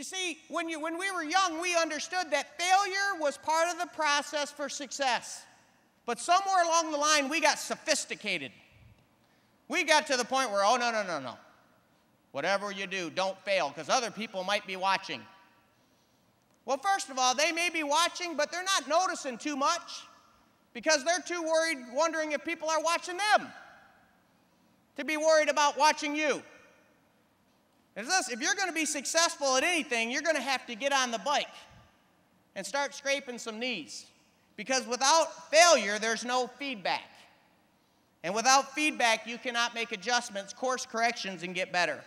You see, when we were young, we understood that failure was part of the process for success. But somewhere along the line, we got sophisticated. We got to the point where, oh, no. Whatever you do, don't fail, because other people might be watching. Well, first of all, they may be watching, but they're not noticing too much because they're too worried, wondering if people are watching them, to be worried about watching you. If you're going to be successful at anything, you're going to have to get on the bike and start scraping some knees. Because without failure, there's no feedback. And without feedback, you cannot make adjustments, course corrections, and get better.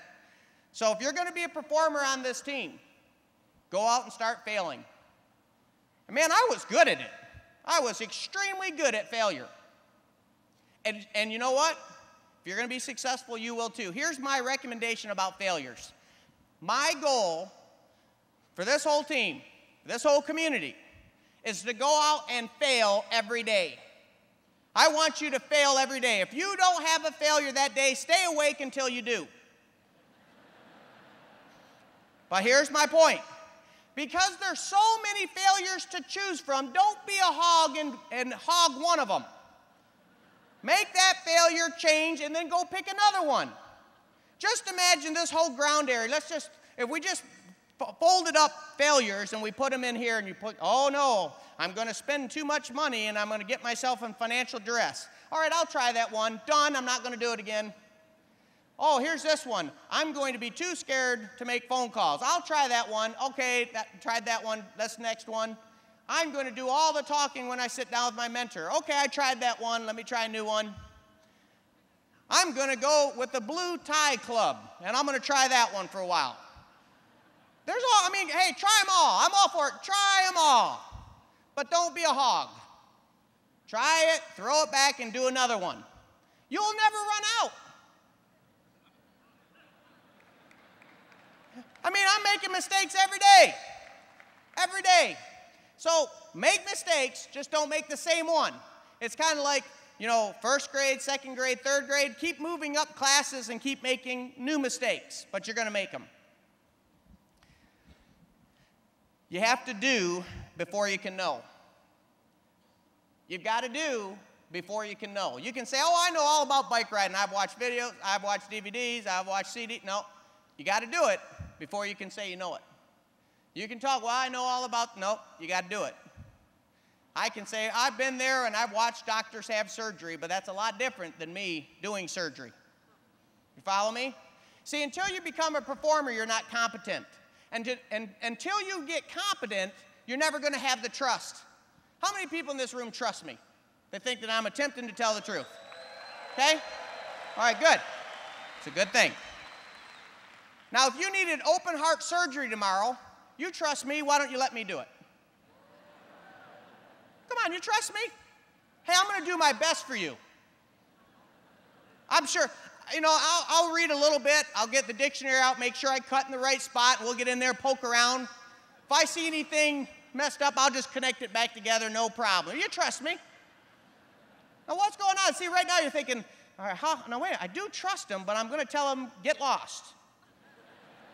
So if you're going to be a performer on this team, go out and start failing. And man, I was good at it. I was extremely good at failure. And you know what? If you're going to be successful, you will too. Here's my recommendation about failures. My goal for this whole team, this whole community, is to go out and fail every day. I want you to fail every day. If you don't have a failure that day, stay awake until you do. But here's my point. Because there's so many failures to choose from, don't be a hog and hog one of them. Make that failure change and then go pick another one. Just imagine this whole ground area. If we just folded up failures and we put them in here and you put, oh no, I'm going to spend too much money and I'm going to get myself in financial duress. All right, I'll try that one. Done, I'm not going to do it again. Oh, here's this one. I'm going to be too scared to make phone calls. I'll try that one. Okay, tried that one. That's the next one. I'm going to do all the talking when I sit down with my mentor. Okay, I tried that one. Let me try a new one. I'm going to go with the blue tie club, and I'm going to try that one for a while. Hey, try them all. I'm all for it. Try them all. But don't be a hog. Try it, throw it back, and do another one. You'll never run out. I'm making mistakes every day. Every day. So make mistakes, just don't make the same one. It's kind of like, first grade, second grade, third grade. Keep moving up classes and keep making new mistakes, but you're going to make them. You have to do before you can know. You've got to do before you can know. You can say, oh, I know all about bike riding. I've watched videos, I've watched DVDs, I've watched CDs. No, you got to do it before you can say you know it. You can talk, well, I know all about, nope, you got to do it. I can say, I've been there and I've watched doctors have surgery, but that's a lot different than me doing surgery. You follow me? See, until you become a performer, you're not competent. And until you get competent, you're never going to have the trust. How many people in this room trust me? They think that I'm attempting to tell the truth. Okay? All right, good. It's a good thing. Now, if you needed open heart surgery tomorrow, you trust me, why don't you let me do it? Come on, you trust me? Hey, I'm going to do my best for you. I'm sure, I'll read a little bit. I'll get the dictionary out, make sure I cut in the right spot. We'll get in there, poke around. If I see anything messed up, I'll just connect it back together, no problem. You trust me. Now, what's going on? See, right now you're thinking, all right, no, wait, I do trust him, but I'm going to tell him, get lost.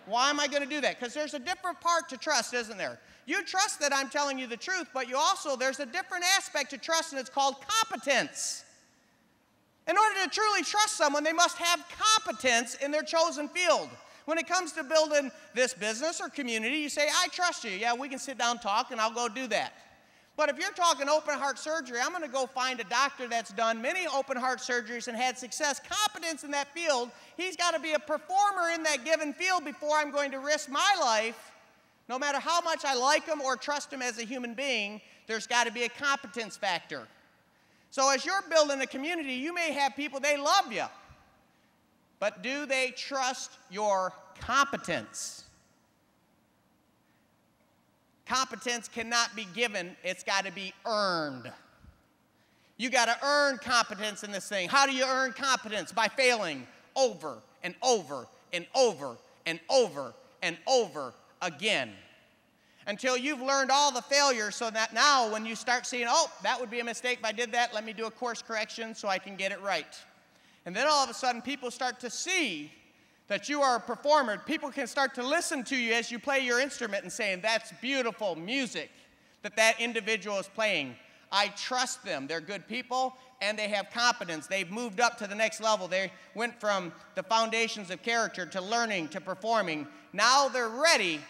Why am I going to do that? Because there's a different part to trust, isn't there? You trust that I'm telling you the truth, but there's a different aspect to trust, and it's called competence. In order to truly trust someone, they must have competence in their chosen field. When it comes to building this business or community, you say, I trust you. Yeah, we can sit down and talk, and I'll go do that. But if you're talking open heart surgery, I'm going to go find a doctor that's done many open heart surgeries and had success, competence in that field. He's got to be a performer in that given field before I'm going to risk my life. No matter how much I like him or trust him as a human being, there's got to be a competence factor. So as you're building a community, you may have people, they love you. But do they trust your competence? Competence cannot be given, it's got to be earned. You got to earn competence in this thing. How do you earn competence? By failing over and over and over and over and over again. Until you've learned all the failures so that now when you start seeing, oh, that would be a mistake if I did that, let me do a course correction so I can get it right. And then all of a sudden people start to see that you are a performer, people can start to listen to you as you play your instrument and saying, that's beautiful music that individual is playing. I trust them. They're good people, and they have competence. They've moved up to the next level. They went from the foundations of character to learning to performing. Now they're ready.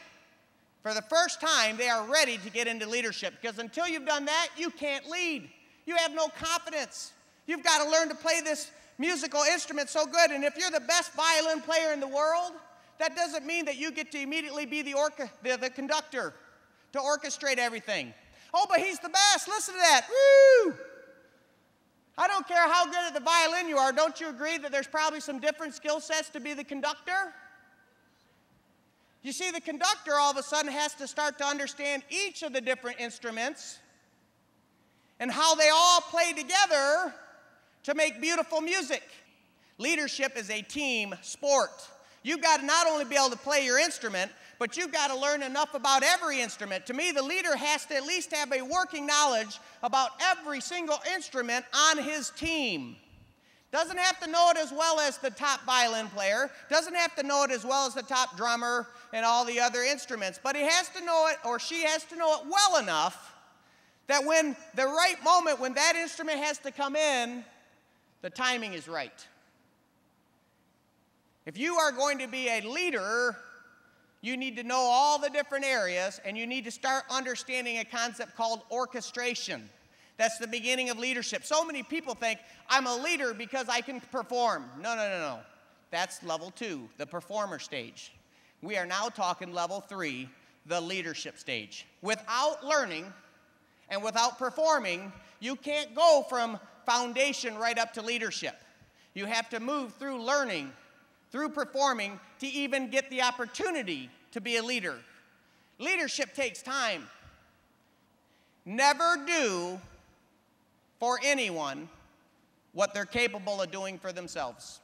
For the first time, they are ready to get into leadership, because until you've done that, you can't lead. You have no confidence. You've got to learn to play this musical instrument so good, and if you're the best violin player in the world, that doesn't mean that you get to immediately be the conductor to orchestrate everything. Oh, but he's the best. Listen to that. Woo! I don't care how good at the violin you are. Don't you agree that there's probably some different skill sets to be the conductor? You see, the conductor all of a sudden has to start to understand each of the different instruments and how they all play together to make beautiful music. Leadership is a team sport. You've got to not only be able to play your instrument, but you've got to learn enough about every instrument. To me, the leader has to at least have a working knowledge about every single instrument on his team. Doesn't have to know it as well as the top violin player, doesn't have to know it as well as the top drummer and all the other instruments, but he has to know it, or she has to know it well enough that when the right moment, when that instrument has to come in, the timing is right. If you are going to be a leader, you need to know all the different areas, and you need to start understanding a concept called orchestration. That's the beginning of leadership. So many people think, I'm a leader because I can perform. No. That's level 2, the performer stage. We are now talking level 3, the leadership stage. Without learning and without performing, you can't go from foundation right up to leadership. You have to move through learning, through performing, to even get the opportunity to be a leader. Leadership takes time. Never do for anyone what they're capable of doing for themselves.